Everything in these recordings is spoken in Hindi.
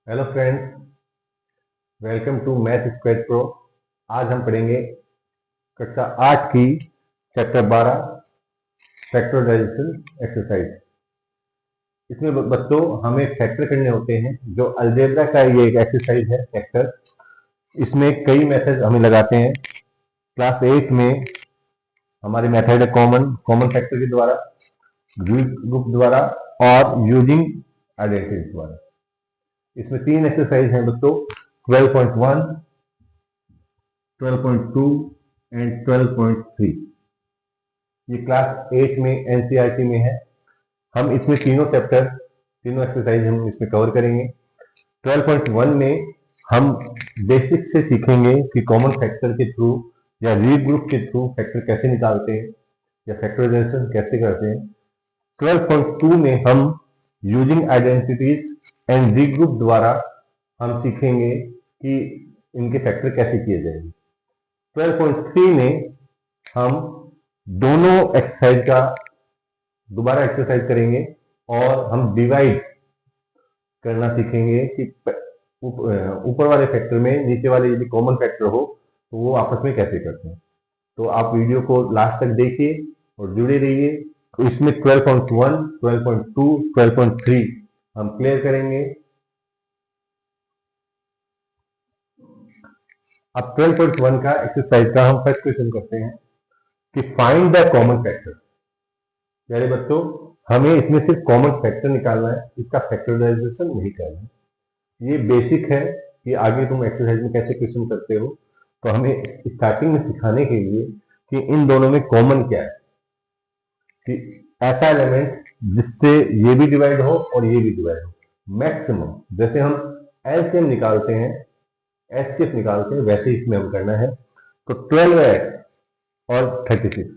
Hello friends, welcome to math squad pro. आज हम पढ़ेंगे कक्षा 8 की चैप्टर 12 फैक्टराइजेशन एक्सरसाइज। इसमें बच्चों हमें फैक्टर करने होते हैं। जो अलजेब्रा का ये एक एक्सरसाइज है फैक्टर। इसमें कई मेथड हमें लगाते हैं। क्लास 8 में हमारी मेथड है कॉमन कॉमन फैक्टर के द्वारा, ग्रुप द्वारा और यूजिंग आइडेंटिटी द्वारा। इसमें 3 एक्सरसाइज हैं बच्चों, 12.1, 12.2 एंड 12.3। ये क्लास 8 में एनसीईआरटी में है। हम इसमें तीनों चैप्टर, तीनों एक्सरसाइज हम इसमें कवर करेंगे। 12.1 में हम बेसिक से सीखेंगे कि कॉमन फैक्टर के थ्रू या री ग्रुप के थ्रू फैक्टर कैसे निकालते हैं या फैक्टराइजेशन कैसे करते हैं। 12.2 में हम using identities and re group द्वारा हम सीखेंगे कि इनके फैक्टर कैसे किए जाएंगे। 12.3 में हम दोनों एक्सरसाइज का दोबारा एक्सरसाइज करेंगे और हम डिवाइड करना सीखेंगे कि ऊपर वाले फैक्टर में नीचे वाले यदि कॉमन फैक्टर हो तो वो आपस में कैसे करते हैं। तो आप वीडियो को लास्ट तक देखिए और जुड़े रहिए। तो इसमें 12.1, 12.2, 12.3 हम क्लियर करेंगे। अब 12.1 का एक्सरसाइज का हम फर्स्ट क्वेश्चन करते हैं कि फाइंड द कॉमन फैक्टर। प्यारे बच्चों, हमें इसमें सिर्फ कॉमन फैक्टर निकालना है, इसका फैक्टराइजेशन नहीं करना है। ये बेसिक है कि आगे तुम एक्सरसाइज में कैसे क्वेश्चन करते हो। तो हमें स्टार्टिंग में सिखाने के लिए कि इन दोनों में कॉमन क्या है, कि ऐसा एलिमेंट जिससे ये भी डिवाइड हो और ये भी डिवाइड हो। मैक्सिमम जैसे हम एलसीएम निकालते हैं, एचसीएफ निकालते हैं, वैसे इसमें हम करना है। तो 12x और 36।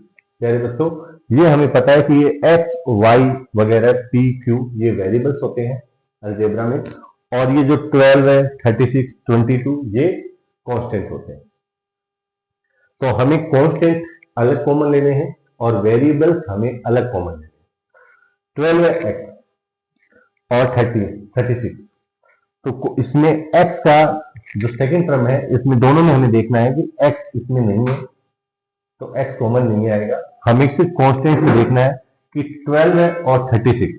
प्यारे बच्चों, ये हमें पता है कि ये एक्स वाई वगैरह पी क्यू ये वेरिएबल्स होते हैं अलजेब्रा में, और ये जो 12 है, 36, 22 ये कांस्टेंट होते हैं। तो हमें कांस्टेंट अलग कॉमन लेने हैं और वेरिएबल्स हमें अलग कॉमन लेने हैं। 12 है एक्स और 36। तो इसमें एक्स का जो सेकेंड टर्म है, इसमें दोनों में हमें देखना है कि एक्स इसमें नहीं है, तो एक्स कॉमन नहीं आएगा। हमें सिर्फ कांस्टेंट में देखना है कि 12 है और 36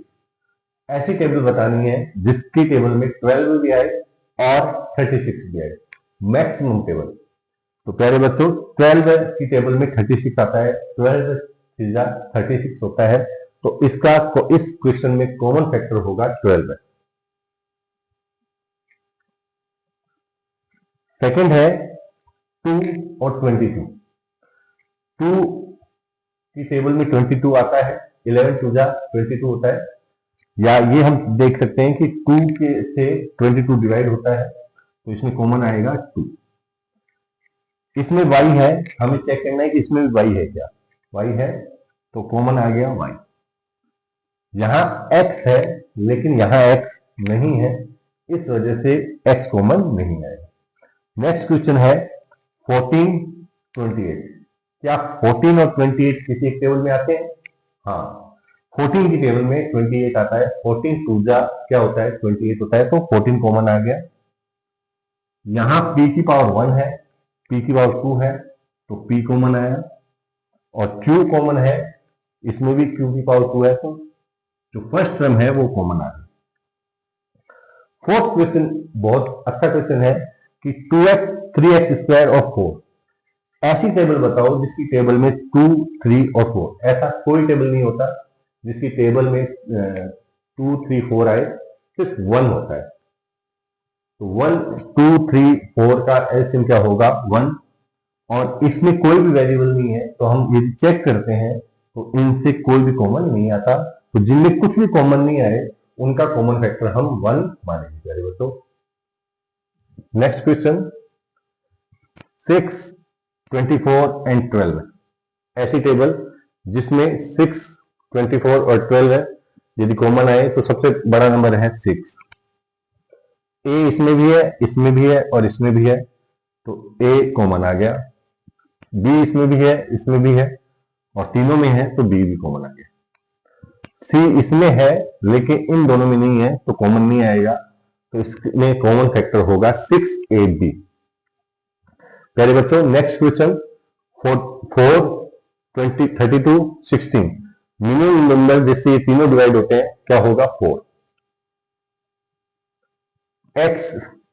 ऐसी टेबल बतानी है जिसकी टेबल में 12 भी आए और 36 भी आए, मैक्सिमम टेबल। तो प्यारे बच्चों, 12 की टेबल में 36 आता है, 12 36 होता है। तो इसका इस क्वेश्चन में कॉमन फैक्टर होगा 12। सेकंड है 2 और 22। 2 की टेबल में 22 आता है, 11 2 22 होता है। या ये हम देख सकते हैं कि 2 के से 22 डिवाइड होता है, तो इसमें कॉमन आएगा 2। इसमें y है, हमें चेक करना है कि इसमें भी y है क्या। y है तो कॉमन आ गया y। यहां x है लेकिन यहां x नहीं है, इस वजह से x कॉमन नहीं आएगा। नेक्स्ट क्वेश्चन है 14, 28। क्या 14 और 28 किसी एक टेबल में आते हैं? हाँ, 14 की टेबल में 28 आता है। 14 2 क्या होता है? 28 होता है, तो 14 कॉमन आ गया। यहां p की पावर 1 है, p की पावर 2 है, तो p कॉमन आया। और q कॉमन है, इसमें भी q की पावर 2 है, तो जो फर्स्ट टर्म है वो कॉमन आ गया। फोर्थ क्वेश्चन बहुत अच्छा क्वेश्चन है कि 2x, 3x स्क्वायर और 4 ऐसी टेबल बताओ जिसकी टेबल में 2, 3 और 4। ऐसा कोई टेबल नहीं होता जिसकी टेबल में 2, 3, 4 आए, सिर्फ 1 होता है। तो 1, 2, 3, 4 का एलसीएम क्या होगा? 1। और इसमें कोई भी वेरिएबल नहीं है, तो हम यदि चेक करते हैं तो इनसे कोई भी कॉमन नहीं आता। तो जिनमें कुछ भी कॉमन नहीं आए उनका कॉमन फैक्टर हम 1 मानेंगे वेरिएबल। तो नेक्स्ट क्वेश्चन 6, 24 एंड 12। ऐसी टेबल जिसमें 6, 24 और 12 है, यदि कॉमन आए तो सबसे बड़ा नंबर है 6। ए इसमें भी है, इसमें भी है और इसमें भी है, तो ए कॉमन आ गया। बी इसमें भी है, इसमें भी है और तीनों में है, तो बी भी कॉमन आ गया। सी इसमें है लेकिन इन दोनों में नहीं है, तो कॉमन नहीं आएगा। तो इसमें कॉमन फैक्टर होगा 6ab। प्यारे बच्चों नेक्स्ट क्वेश्चन 4 20 32 16 मिनिमम नंबर जिससे ये तीनों डिवाइड होते हैं क्या होगा 4। x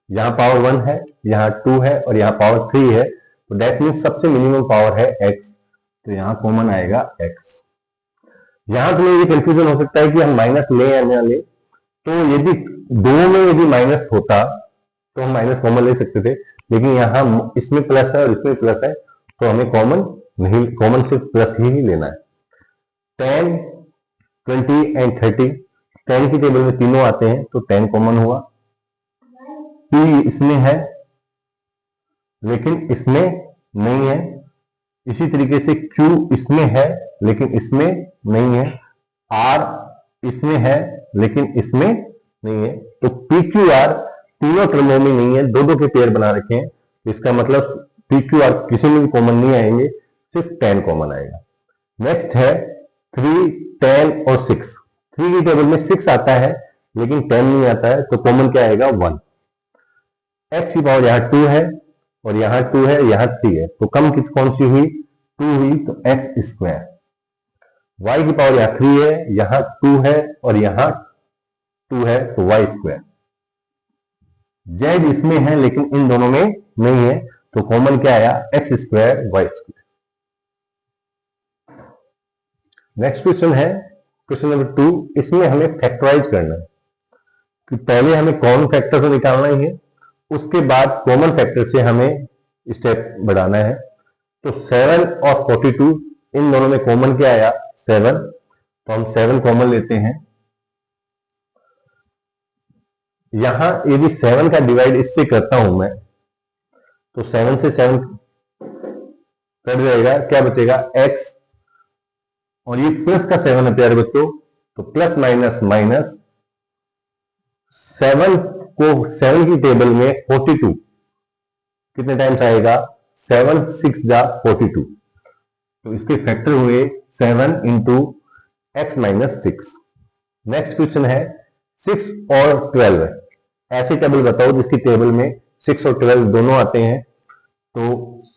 यहां पावर 1 है, यहां 2 है और यहां पावर 3 है, तो दैट मीन्स सबसे मिनिमम पावर है x, तो यहां कॉमन आएगा x। यहां तुम्हें ये कंफ्यूजन हो सकता है कि हम माइनस ले या ना ले, तो यदि दो में यदि माइनस होता तो हम माइनस कॉमन ले सकते थे, लेकिन यहां इसमें प्लस है और इसमें प्लस है तो हमें कॉमन नहीं, कॉमन सिर्फ प्लस ही लेना है। 10 20 एंड 30 10 की टेबल में तीनों आते हैं तो 10 कॉमन हुआ। p इसमें है लेकिन इसमें नहीं है, इसी तरीके से q इसमें है लेकिन इसमें नहीं है, r इसमें है लेकिन इसमें नहीं है, तो p q r तीनों टर्मों में नहीं है, दो दो के पेयर बना रखे हैं, इसका मतलब p q r किसी में भी कॉमन नहीं आएंगे, सिर्फ 10 कॉमन आएगा। नेक्स्ट है 3 10 और 6 3 की टेबल में 6 आता है लेकिन 10 नहीं आता है, तो कॉमन क्या आएगा 1। x की पावर यहाँ 2 है और यहाँ 2 है, यहाँ 3 है, तो कम कौन सी हुई 2 हुई, तो x स्क्वायर। y की पावर यहाँ 3 है, यहाँ 2 है और यहाँ 2 है, तो y स्क्वायर। z इसमें है लेकिन इन दोनों में नहीं है, तो कॉमन क्या आया x square y square. Next question है क्वेश्चन नंबर 2, इसमें हमें फैक्टराइज करना है कि पहले हमें कॉमन फैक्टर तो निकालना ही है, उसके बाद कॉमन फैक्टर से हमें स्टेप बढ़ाना है। तो 7 और 42 इन दोनों में कॉमन क्या आया 7, तो हम 7 कॉमन लेते हैं। यहां यदि 7 का डिवाइड इससे करता हूं मैं तो 7 से 7 कट जाएगा, क्या बचेगा x, और ये प्लस का 7 है प्यारे बच्चों, तो प्लस माइनस माइनस 7 को 7 की टेबल में 42 कितने टाइम्स आएगा 7 6 जा 42, तो इसके फैक्टर हुए 7 into x minus 6। Next question है 6 और 12, ऐसे टेबल बताओ जिसकी टेबल में 6 और 12 दोनों आते हैं, तो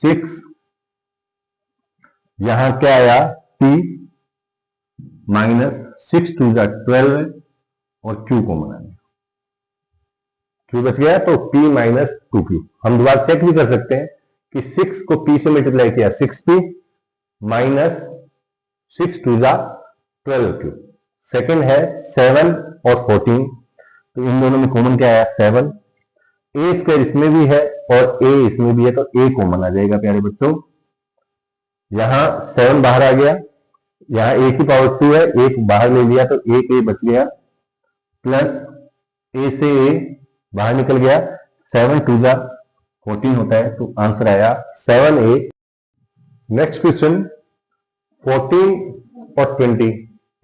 6 यहां क्या आया p माइनस 6 2 जा 12 और q कॉमन आ गया, q बच गया, तो p माइनस 2q। हम दोबारा चेक भी कर सकते हैं कि 6 को p से मल्टीप्लाई किया 6p माइनस 6 2 जा 12q। सेकंड है 7 और 14, तो इन दोनों में कॉमन क्या आया 7, a स्क्वायर इसमें भी है और a इसमें भी है, तो a कॉमन आ जाएगा प्यारे बच्चों। यहां 7 बाहर आ गया, यहां a की पावर 2 है, एक बाहर ले लिया तो एक a बच गया, प्लस a से a बाहर निकल गया, 7 2 जा 14 होता है, तो आंसर आया 7a। नेक्स्ट क्वेश्चन 14 और 20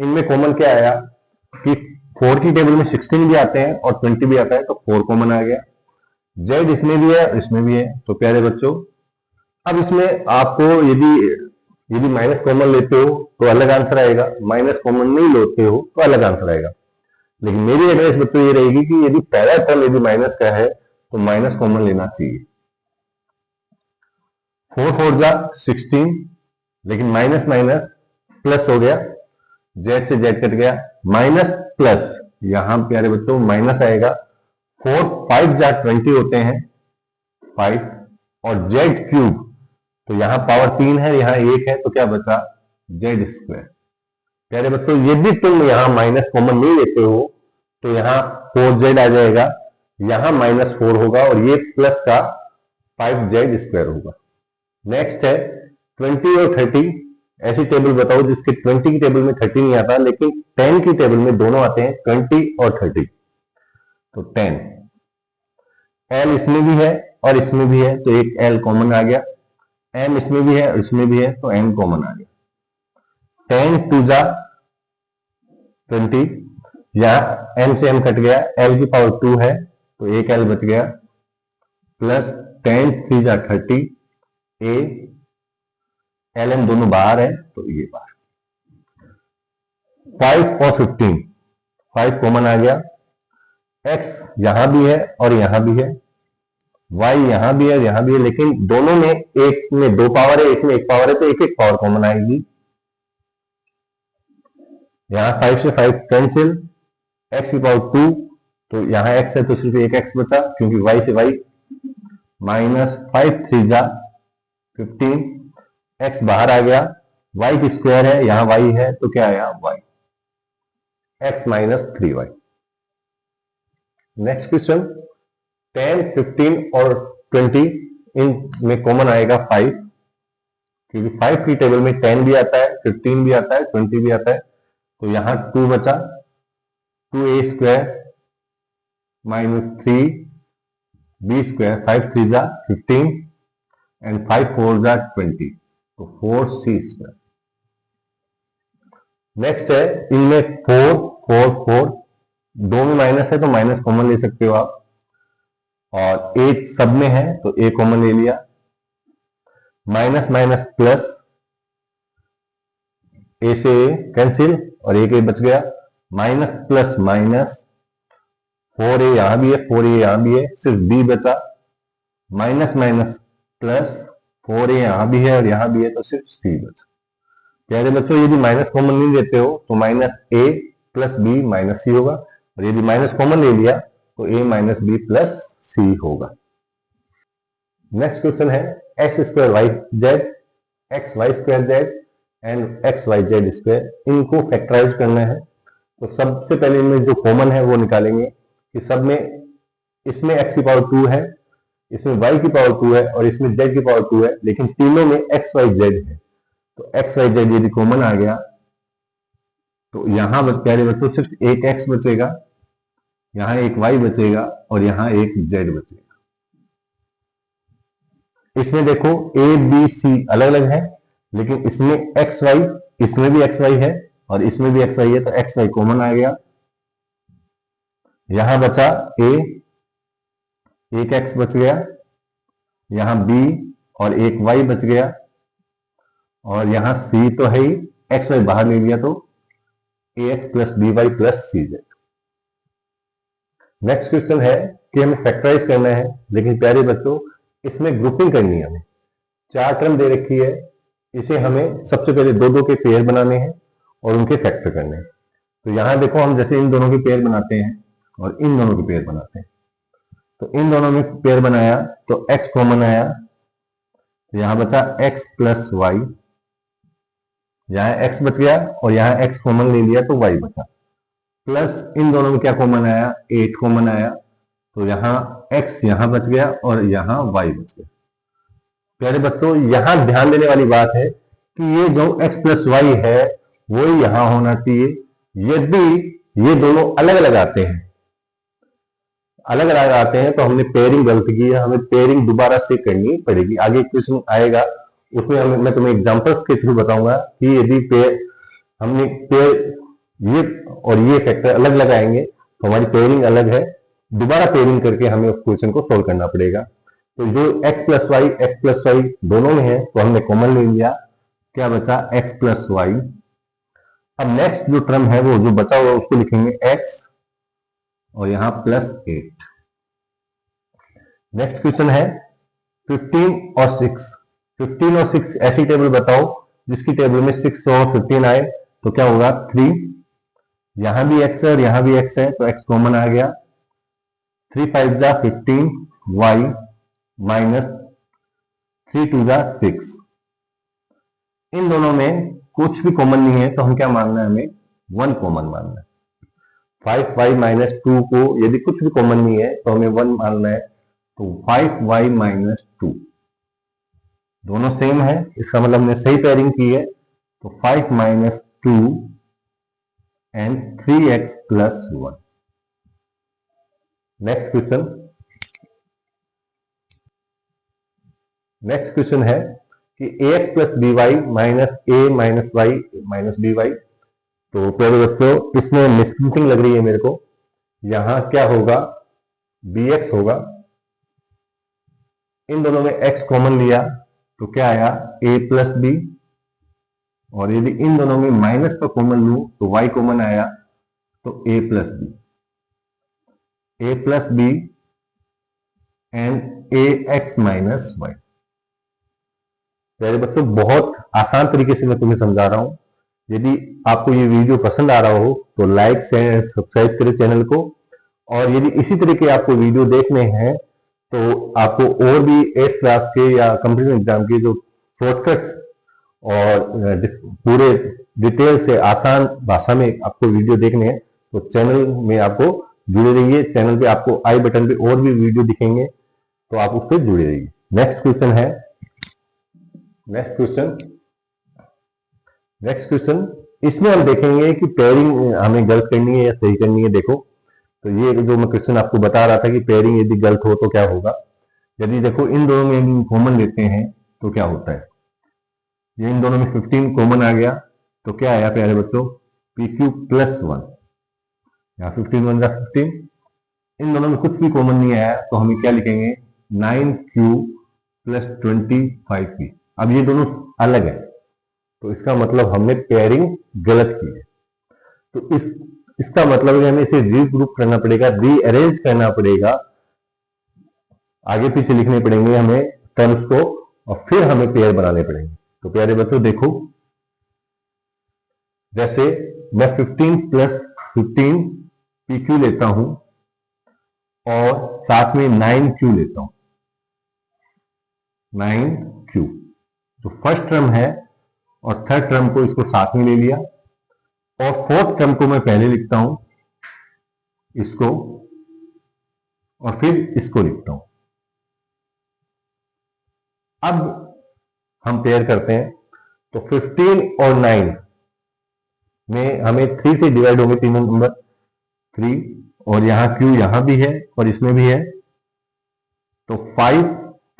इनमें कॉमन क्या आया कि 4 की टेबल में 16 भी आते हैं और 20 भी आता है, तो 4 कॉमन आ गया। z इसमें भी है इसमें भी है, तो प्यारे बच्चों अब इसमें आपको यदि माइनस कॉमन लेते हो तो अलग आंसर आएगा, माइनस कॉमन नहीं लेते हो तो अलग आंसर आएगा। लेकिन मेरी एडवाइस बच्चों ये रहेगी कि यदि पहला टर्म यदि माइनस का है तो माइनस कॉमन लेना चाहिए। 4 4 जा 16, लेकिन माइनस माइनस प्लस हो गया, z से z कट गया, माइनस प्लस यहां प्यारे बच्चों माइनस आएगा, 4 5 जा 20 होते हैं 5, और z क्यूब, तो यहां पावर 3 है यहां 1 है, तो क्या बचा z स्क्वायर। प्यारे बच्चों यदि तुम यहां माइनस कॉमन नहीं लेते हो तो यहां 4z आ जाएगा, यहां माइनस 4 होगा और ये प्लस का 5z स्क्वायर होगा। नेक्स्ट है 20 और 30, ऐसी टेबल बताओ जिसके 20 की टेबल में 30 नहीं आता लेकिन 10 की टेबल में दोनों आते हैं 20 और 30, तो 10 l इसमें भी है और इसमें भी है, तो एक l कॉमन आ गया, m इसमें भी है और इसमें भी है, तो m कॉमन आ गया। 10 2 जा 20, यहां m से m कट गया, l की पावर 2 है तो एक l बच गया, प्लस 10 3 जा 30, a lm दोनों बाहर है तो ये बाहर। 5 और 15, 5 कॉमन आ गया, एक्स यहां भी है और यहां भी है, वाई यहां भी है और यहां भी है, लेकिन दोनों में एक में 2 पावर है, एक में 1 पावर है, तो एक एक पावर कॉमन आएगी। यहां 5 से 5 कैंसिल, एक्स की पावर 2, तो यहां एक्स है तो सिर्फ एक एक्स बचा, क्योंकि वाई से वाई, माइनस 5 3 जा 15, एक्स बाहर आ गया, वाई की स्क्वायर है, यहां वाई है तो क्या आया y, x minus 3y। Next question, 10 15 और 20 इन में कॉमन आएगा 5, क्योंकि 5 की टेबल में 10 भी आता है, 15 भी आता है, 20 भी आता है, तो यहां 2 बचा, 2a square minus 3b square, 5 3 जा 15 एंड 5 4 जा 20, तो 4c स्क्वायर। नेक्स्ट है, इनमें 4 4 4, दो में माइनस है तो माइनस कॉमन ले सकते हो आप, और 8 सब में है तो a कॉमन ले लिया, माइनस माइनस प्लस, a से a कैंसिल और एक a बच गया, माइनस प्लस माइनस, 4a यहां भी है 4a यहां भी है, सिर्फ b बचा, माइनस माइनस प्लस, 4a यहां भी है और यहां भी है तो सिर्फ c बचा। प्यारे बच्चों, यदि माइनस कॉमन नहीं लेते हो तो minus a plus b minus c होगा, और यदि माइनस कॉमन ले लिया तो a minus b plus c होगा। नेक्स्ट क्वेश्चन है, x square y z, x y square z and x y z square, इनको फैक्टराइज करना है। तो सबसे पहले इनमें जो कॉमन है वो निकालेंगे कि सब में, इसमें x की पावर 2 है, इसमें y की पावर 2 है और इसमें z की पावर 2 है, लेकिन तीनों में x y z है, तो x y z यदि कॉमन आ गया तो यहां प्यारे बच्चों सिर्फ एक x बचेगा, यहां एक y बचेगा और यहां एक z बचेगा। इसमें देखो a b c अलग अलग है, लेकिन इसमें x y, इसमें भी x y है और इसमें भी x y है, तो x y कॉमन आ गया, यहां बचा a, एक x बच गया, यहां b और एक y बच गया, और यहां c तो है ही, x y बाहर ले लिया तो ax plus B Y plus C Z. Next question है कि हमें फैक्टराइज करना है, लेकिन प्यारे बच्चों इसमें ग्रुपिंग करनी है, हमें 4 टर्म दे रखी है, इसे हमें सबसे पहले दो दो के पेयर बनाने हैं और उनके फैक्टर करने हैं। तो यहां देखो, हम जैसे इन दोनों के पेयर बनाते हैं और इन दोनों के पेयर बनाते हैं, तो इन दोनों में पेयर बनाया तो x कॉमन आया, तो यहां बचा x प्लस वाई, यहां x बच गया और यहां x कॉमन ले लिया तो y बचा, प्लस इन दोनों में क्या कॉमन आया, 8 कॉमन आया, तो यहां x यहां बच गया और यहां y बच गया। प्यारे बच्चों, यहां ध्यान देने वाली बात है कि ये जो x प्लस वाई है वो यहां होना चाहिए। यदि ये दोनों अलग अलग आते हैं, अलग अलग आते हैं तो हमने पेयरिंग गलत की है, हमें पेयरिंग दोबारा से करनी पड़ेगी। आगे क्वेश्चन आएगा उसमें मैं तुम्हें एग्जांपल्स के थ्रू बताऊंगा कि यदि पेयर, हमने पेयर ये और ये फैक्टर अलग लगाएंगे तो हमारी पेयरिंग अलग है, दोबारा पेयरिंग करके हमें उस क्वेश्चन को सोल्व करना पड़ेगा। तो जो x प्लस वाई दोनों में है तो हमने कॉमन ले लिया, क्या बचा x प्लस वाई। अब नेक्स्ट जो टर्म है वो जो बचा हुआ उसको लिखेंगे x और यहां प्लस 8। नेक्स्ट क्वेश्चन है 15 और 6, 15 और 6 ऐसी टेबल बताओ जिसकी टेबल में 6 और 15 आए, तो क्या होगा 3, यहां भी x है और यहां भी x है तो x कॉमन आ गया, 3 5 जा 15 y माइनस 3 2 जा 6। इन दोनों में कुछ भी कॉमन नहीं है तो हम क्या मानना है, हमें 1 कॉमन मानना है। 5y माइनस 2 को यदि कुछ भी कॉमन नहीं है तो हमें 1 मानना है, तो 5y माइनस 2 दोनों सेम है, इसका मतलब हमने सही पेयरिंग की है, तो 5 minus 2 and 3x plus 1। Next question, next question है कि ax plus B Y minus A minus Y minus B Y. तो प्यारे बच्चों इसमें मिसप्रिंटिंग लग रही है मेरे को, यहां क्या होगा bx होगा, इन दोनों में x कॉमन लिया तो क्या आया a प्लस बी, और यदि इन दोनों में माइनस का कॉमन लूं तो y कॉमन आया तो a plus b. a plus b and a x minus y. प्यारे बच्चों, बहुत आसान तरीके से मैं तुम्हें समझा रहा हूं। यदि आपको ये वीडियो पसंद आ रहा हो तो लाइक शेयर सब्सक्राइब करें चैनल को, और यदि इसी तरह के आपको वीडियो देखने हैं तो आपको और भी 8th क्लास के या कंपटीशन एग्जाम के जो शॉर्टकट्स और पूरे डिटेल से आसान भाषा में आपको वीडियो देखने हैं तो चैनल में आपको जुड़े रहिए। चैनल पे आपको आई बटन पे और भी वीडियो दिखेंगे तो आप उस पर जुड़े रहिए। नेक्स्ट क्वेश्चन इसमें हम देखेंगे कि पेयरिंग हमें गलत करनी है या सही करनी है। देखो, तो ये जो मैं क्वेश्चन आपको बता रहा था कि पेयरिंग यदि गलत हो तो क्या होगा। यदि देखो इन दोनों में कॉमन लेते हैं तो क्या होता है। ये इन दोनों में 15 कॉमन आ गया तो क्या आया प्यारे बच्चों, पी क्यू प्लस 1। यहाँ 15 1 15। इन दोनों में कुछ भी कॉमन नहीं आया तो हम क्या लिखेंगे, 9q प्लस 25p। अब ये दोनों अलग है तो इसका मतलब हमने पेयरिंग गलत की है। तो इसका मतलब है हमें इसे रीग्रुप करना पड़ेगा, रीअरेंज करना पड़ेगा, आगे पीछे लिखने पड़ेंगे हमें टर्म्स को, और फिर हमें पेयर बनाने पड़ेंगे। तो प्यारे बच्चों देखो, जैसे मैं 15 प्लस 15 PQ लेता हूं और साथ में 9Q लेता हूं, 9Q। तो फर्स्ट टर्म है और थर्ड टर्म को इसको साथ में ले लिया, और फोर्थ टर्म को मैं पहले लिखता हूं इसको, और फिर इसको लिखता हूं। अब हम पेयर करते हैं तो 15 और 9 में हमें 3 से डिवाइड होंगे तीनों नंबर 3, और यहां Q यहां भी है और इसमें भी है। तो 5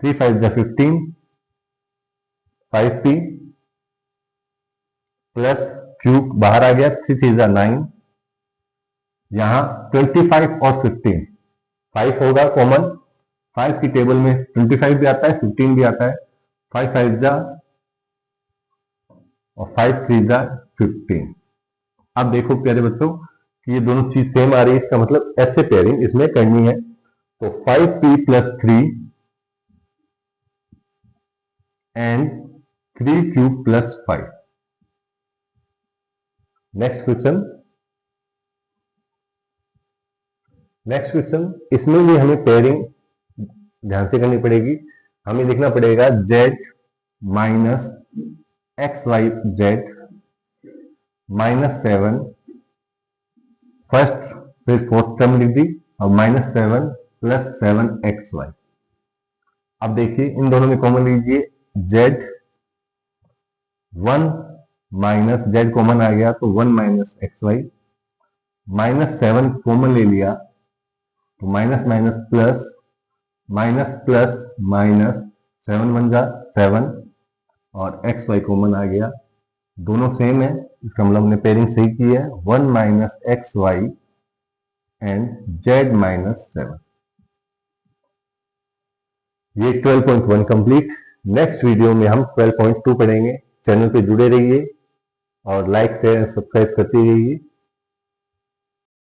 3 5 जा 15, 5p प्लस Q बाहर आ गया, 3 3 जा 9, यहां 25 और 15, 5 होगा कॉमन, 5 की टेबल में 25 भी आता है 15 भी आता है, 5 5 जा और 5 3 जा 15। अब देखो प्यारे बच्चों कि ये दोनों चीज सेम आ रही है, इसका मतलब ऐसे पेयरिंग इसमें करनी है। तो 5p plus 3 and 3q plus 5। Next question इसमें भी हमें पेयरिंग ध्यान से करनी पड़ेगी। हमें लिखना पड़ेगा z minus x y z minus 7, first फिर फोर्थ टर्म लिख दी, और माइनस 7 प्लस 7xy। अब देखिए इन दोनों में कॉमन लीजिए, z 1 माइनस z कॉमन आ गया तो 1 माइनस xy, माइनस 7 कॉमन ले लिया तो minus minus plus, minus plus minus 7 बन जा 7, और xy कॉमन आ गया, दोनों सेम है, इसका मतलब हमने पेयरिंग सही की है। 1 minus xy and z minus 7। ये 12.1 कंप्लीट। नेक्स्ट वीडियो में हम 12.2 पढ़ेंगे। चैनल पे जुड़े रहिए और लाइक शेयर सब्सक्राइब करते रहिए।